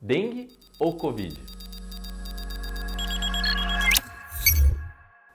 Dengue ou Covid?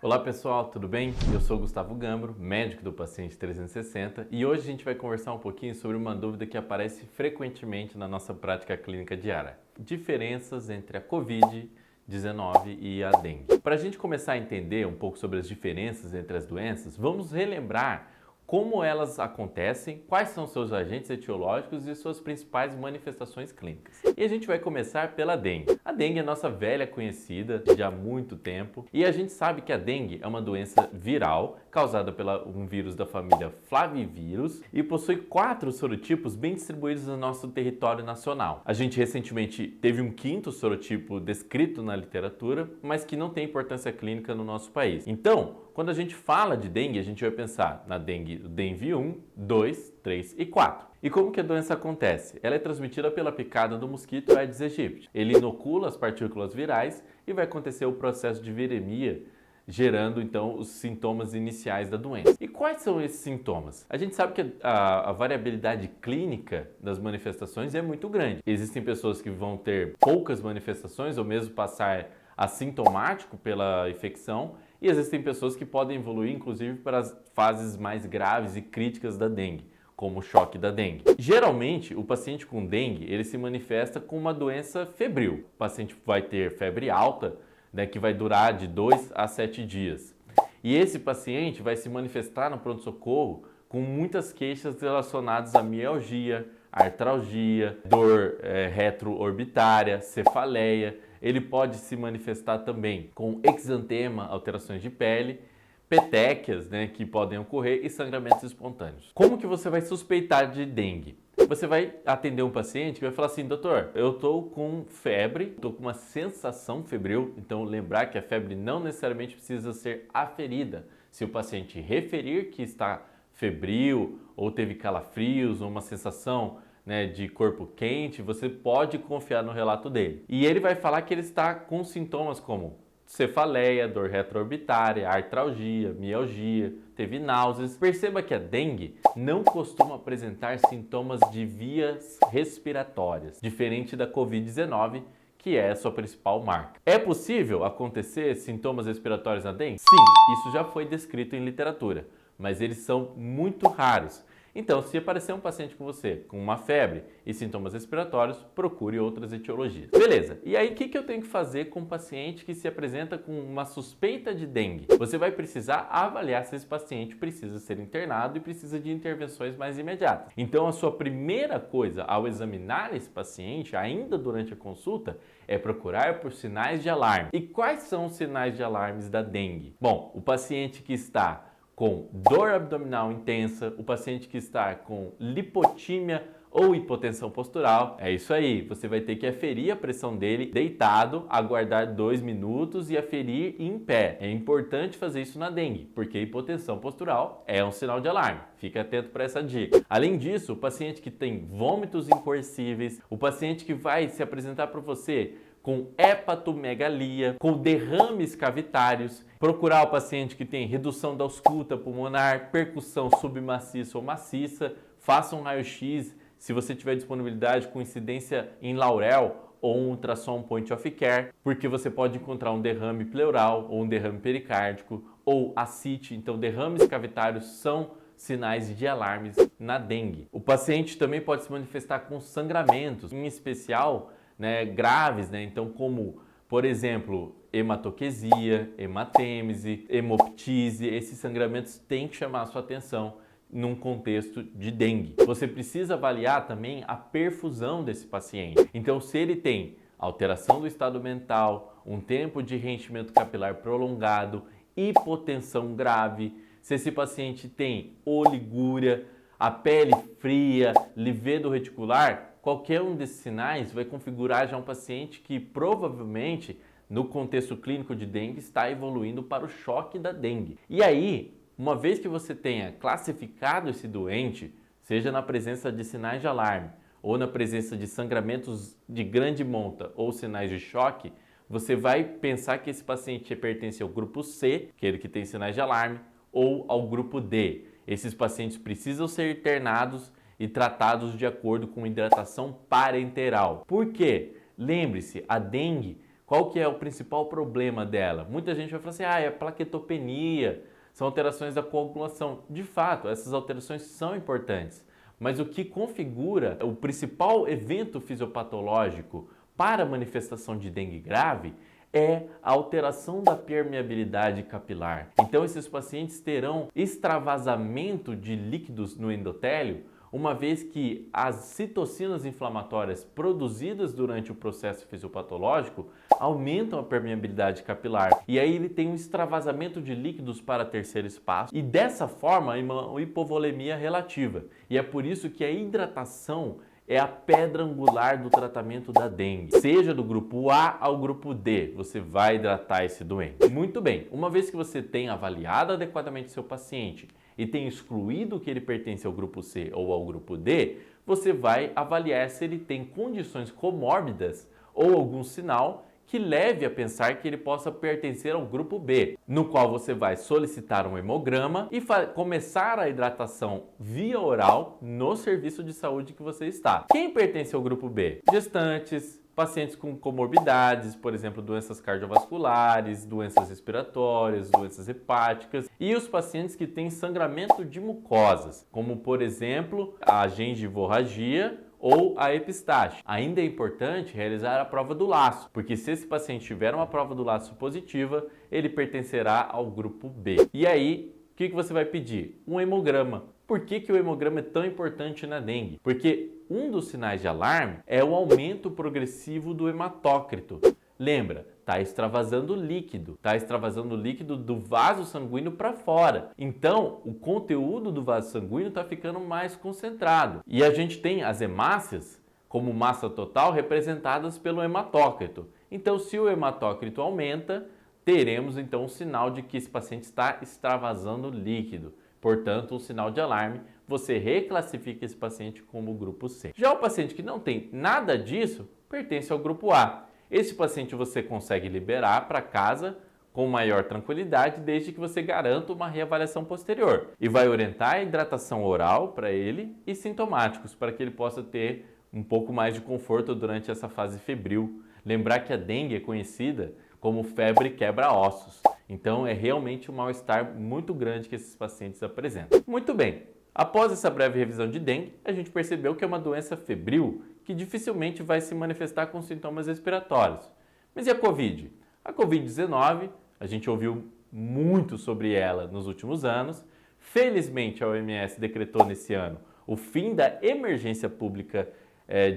Olá pessoal, tudo bem? Eu sou Gustavo Gambro, médico do Paciente 360, e hoje a gente vai conversar um pouquinho sobre uma dúvida que aparece frequentemente na nossa prática clínica diária: diferenças entre a Covid-19 e a dengue. Para a gente começar a entender um pouco sobre as diferenças entre as doenças, vamos relembrar como elas acontecem, quais são seus agentes etiológicos e suas principais manifestações clínicas. E a gente vai começar pela dengue. A dengue é nossa velha conhecida de há muito tempo e a gente sabe que a dengue é uma doença viral causada por um vírus da família Flavivírus e possui 4 sorotipos bem distribuídos no nosso território nacional. A gente recentemente teve um 5º sorotipo descrito na literatura, mas que não tem importância clínica no nosso país. Então, quando a gente fala de dengue, a gente vai pensar na dengue dengue 1, 2, 3 e 4. E como que a doença acontece? Ela é transmitida pela picada do mosquito Aedes aegypti. Ele inocula as partículas virais e vai acontecer o processo de viremia, gerando então os sintomas iniciais da doença. E quais são esses sintomas? A gente sabe que a variabilidade clínica das manifestações é muito grande. Existem pessoas que vão ter poucas manifestações ou mesmo passar assintomático pela infecção, e existem pessoas que podem evoluir inclusive para as fases mais graves e críticas da dengue, como o choque da dengue. Geralmente, o paciente com dengue, ele se manifesta com uma doença febril. O paciente vai ter febre alta, que vai durar de 2 a 7 dias. E esse paciente vai se manifestar no pronto-socorro com muitas queixas relacionadas a mialgia, artralgia, dor retroorbitária, cefaleia. Ele pode se manifestar também com exantema, alterações de pele, petequias, que podem ocorrer, e sangramentos espontâneos. Como que você vai suspeitar de dengue? Você vai atender um paciente que vai falar assim: doutor, eu estou com febre, estou com uma sensação febril. Então lembrar que a febre não necessariamente precisa ser aferida. Se o paciente referir que está febril ou teve calafrios ou uma sensação de corpo quente, você pode confiar no relato dele. E ele vai falar que ele está com sintomas como cefaleia, dor retroorbitária, artralgia, mialgia, teve náuseas. Perceba que a dengue não costuma apresentar sintomas de vias respiratórias, diferente da Covid-19, que é a sua principal marca. É possível acontecer sintomas respiratórios na dengue? Sim, isso já foi descrito em literatura, mas eles são muito raros. Então, se aparecer um paciente com você com uma febre e sintomas respiratórios, procure outras etiologias. Beleza, e aí o que eu tenho que fazer com um paciente que se apresenta com uma suspeita de dengue? Você vai precisar avaliar se esse paciente precisa ser internado e precisa de intervenções mais imediatas. Então, a sua primeira coisa ao examinar esse paciente, ainda durante a consulta, é procurar por sinais de alarme. E quais são os sinais de alarmes da dengue? Bom, o paciente que está com dor abdominal intensa, o paciente que está com lipotímia ou hipotensão postural, é isso aí, você vai ter que aferir a pressão dele deitado, aguardar 2 minutos e aferir em pé. É importante fazer isso na dengue, porque hipotensão postural é um sinal de alarme. Fique atento para essa dica. Além disso, o paciente que tem vômitos incoercíveis, o paciente que vai se apresentar para você com hepatomegalia, com derrames cavitários, procurar o paciente que tem redução da ausculta pulmonar, percussão submaciça ou maciça, faça um raio-x, se você tiver disponibilidade com incidência em Laurel ou um ultrassom point of care, porque você pode encontrar um derrame pleural ou um derrame pericárdico ou ascite. Então, derrames cavitários são sinais de alarmes na dengue. O paciente também pode se manifestar com sangramentos, em especial graves, então como, por exemplo, hematoquesia, hematêmese, hemoptise. Esses sangramentos têm que chamar a sua atenção num contexto de dengue. Você precisa avaliar também a perfusão desse paciente. Então, se ele tem alteração do estado mental, um tempo de reenchimento capilar prolongado, hipotensão grave, se esse paciente tem oligúria, a pele fria, livedo reticular, qualquer um desses sinais vai configurar já um paciente que provavelmente, no contexto clínico de dengue, está evoluindo para o choque da dengue. E aí, uma vez que você tenha classificado esse doente, seja na presença de sinais de alarme ou na presença de sangramentos de grande monta ou sinais de choque, você vai pensar que esse paciente pertence ao grupo C, aquele que tem sinais de alarme, ou ao grupo D. Esses pacientes precisam ser internados e tratados de acordo com hidratação parenteral. Por quê? Lembre-se, a dengue, qual que é o principal problema dela? Muita gente vai falar assim, é plaquetopenia, são alterações da coagulação. De fato, essas alterações são importantes, mas o que configura o principal evento fisiopatológico para a manifestação de dengue grave é a alteração da permeabilidade capilar. Então, esses pacientes terão extravasamento de líquidos no endotélio, uma vez que as citocinas inflamatórias produzidas durante o processo fisiopatológico aumentam a permeabilidade capilar. E aí ele tem um extravasamento de líquidos para terceiro espaço e dessa forma uma hipovolemia relativa. E é por isso que a hidratação é a pedra angular do tratamento da dengue. Seja do grupo A ao grupo D, você vai hidratar esse doente. Muito bem, uma vez que você tem avaliado adequadamente seu paciente e tem excluído que ele pertence ao grupo C ou ao grupo D, você vai avaliar se ele tem condições comórbidas ou algum sinal que leve a pensar que ele possa pertencer ao grupo B, no qual você vai solicitar um hemograma e começar a hidratação via oral no serviço de saúde que você está. Quem pertence ao grupo B? Gestantes, pacientes com comorbidades, por exemplo, doenças cardiovasculares, doenças respiratórias, doenças hepáticas e os pacientes que têm sangramento de mucosas, como por exemplo a gengivorragia ou a epistaxe. Ainda é importante realizar a prova do laço, porque se esse paciente tiver uma prova do laço positiva, ele pertencerá ao grupo B. E aí, o que você vai pedir? Um hemograma. Por que o hemograma é tão importante na dengue? Porque um dos sinais de alarme é o aumento progressivo do hematócrito. Lembra, está extravasando líquido do vaso sanguíneo para fora. Então, o conteúdo do vaso sanguíneo está ficando mais concentrado. E a gente tem as hemácias como massa total representadas pelo hematócrito. Então, se o hematócrito aumenta, teremos então um sinal de que esse paciente está extravasando líquido. Portanto, um sinal de alarme, você reclassifica esse paciente como grupo C. Já o paciente que não tem nada disso, pertence ao grupo A. Esse paciente você consegue liberar para casa com maior tranquilidade, desde que você garanta uma reavaliação posterior. E vai orientar a hidratação oral para ele e sintomáticos, para que ele possa ter um pouco mais de conforto durante essa fase febril. Lembrar que a dengue é conhecida como febre quebra-ossos. Então é realmente um mal-estar muito grande que esses pacientes apresentam. Muito bem, após essa breve revisão de dengue, a gente percebeu que é uma doença febril que dificilmente vai se manifestar com sintomas respiratórios. Mas e a Covid? A Covid-19, a gente ouviu muito sobre ela nos últimos anos. Felizmente, a OMS decretou nesse ano o fim da emergência pública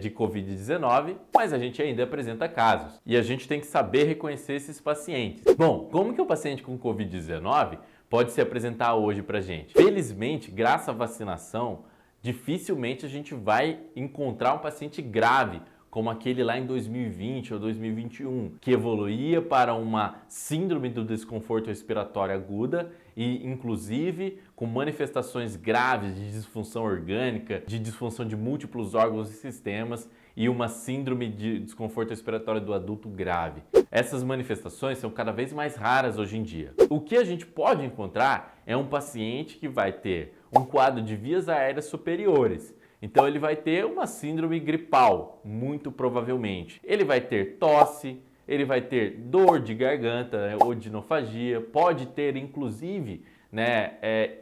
de Covid-19, mas a gente ainda apresenta casos. E a gente tem que saber reconhecer esses pacientes. Bom, como que o paciente com Covid-19 pode se apresentar hoje para a gente? Felizmente, graças à vacinação, dificilmente a gente vai encontrar um paciente grave, como aquele lá em 2020 ou 2021, que evoluía para uma síndrome do desconforto respiratório aguda e, inclusive, com manifestações graves de disfunção orgânica, de disfunção de múltiplos órgãos e sistemas e uma síndrome de desconforto respiratório do adulto grave. Essas manifestações são cada vez mais raras hoje em dia. O que a gente pode encontrar é um paciente que vai ter um quadro de vias aéreas superiores. Então ele vai ter uma síndrome gripal, muito provavelmente. Ele vai ter tosse, ele vai ter dor de garganta, odinofagia, pode ter inclusive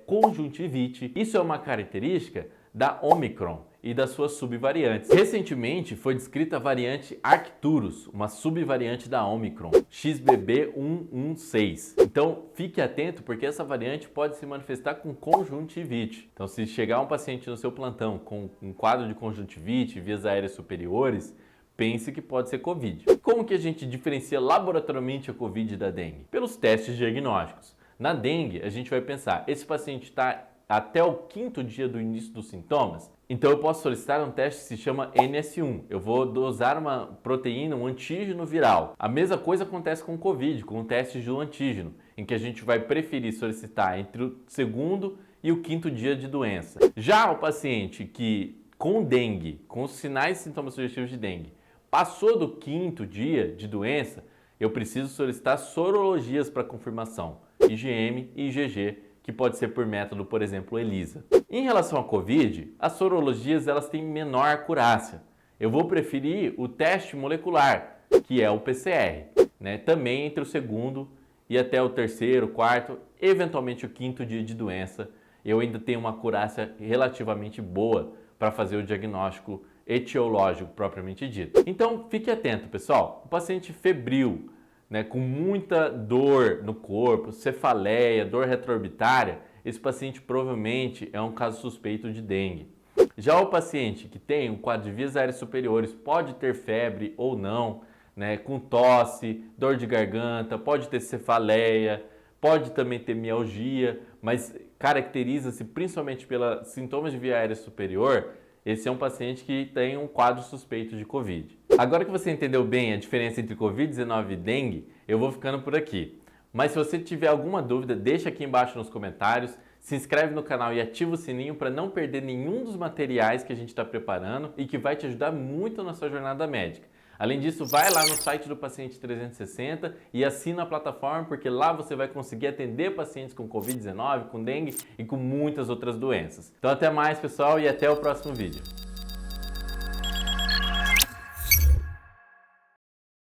conjuntivite. Isso é uma característica da Omicron e das suas subvariantes. Recentemente foi descrita a variante Arcturus, uma subvariante da Omicron, XBB.1.1.6. Então fique atento porque essa variante pode se manifestar com conjuntivite. Então se chegar um paciente no seu plantão com um quadro de conjuntivite, vias aéreas superiores, pense que pode ser Covid. Como que a gente diferencia laboratorialmente a Covid da dengue? Pelos testes diagnósticos. Na dengue, a gente vai pensar, esse paciente está até o 5º dia do início dos sintomas, então eu posso solicitar um teste que se chama NS1. Eu vou dosar uma proteína, um antígeno viral. A mesma coisa acontece com o Covid, com o teste do antígeno, em que a gente vai preferir solicitar entre o 2º e o 5º dia de doença. Já o paciente que com dengue, com os sinais e sintomas sugestivos de dengue, passou do 5º dia de doença, eu preciso solicitar sorologias para confirmação, IgM e IgG, que pode ser por método, por exemplo, ELISA. Em relação à Covid, as sorologias elas têm menor acurácia. eu vou preferir o teste molecular, que é o PCR, né? Também entre o segundo e até o terceiro, quarto, eventualmente o quinto dia de doença, eu ainda tenho uma acurácia relativamente boa para fazer o diagnóstico etiológico propriamente dito. Então fique atento, pessoal. O paciente febril, né, com muita dor no corpo, cefaleia, dor retroorbitária, esse paciente provavelmente é um caso suspeito de dengue. Já o paciente que tem um quadro de vias aéreas superiores pode ter febre ou não, né, com tosse, dor de garganta, pode ter cefaleia, pode também ter mialgia, mas caracteriza-se principalmente pelos sintomas de via aérea superior. Esse é um paciente que tem um quadro suspeito de Covid. Agora que você entendeu bem a diferença entre Covid-19 e dengue, eu vou ficando por aqui. Mas se você tiver alguma dúvida, deixa aqui embaixo nos comentários, se inscreve no canal e ativa o sininho para não perder nenhum dos materiais que a gente está preparando e que vai te ajudar muito na sua jornada médica. Além disso, vai lá no site do Paciente 360 e assina a plataforma, porque lá você vai conseguir atender pacientes com Covid-19, com dengue e com muitas outras doenças. Então até mais, pessoal, e até o próximo vídeo.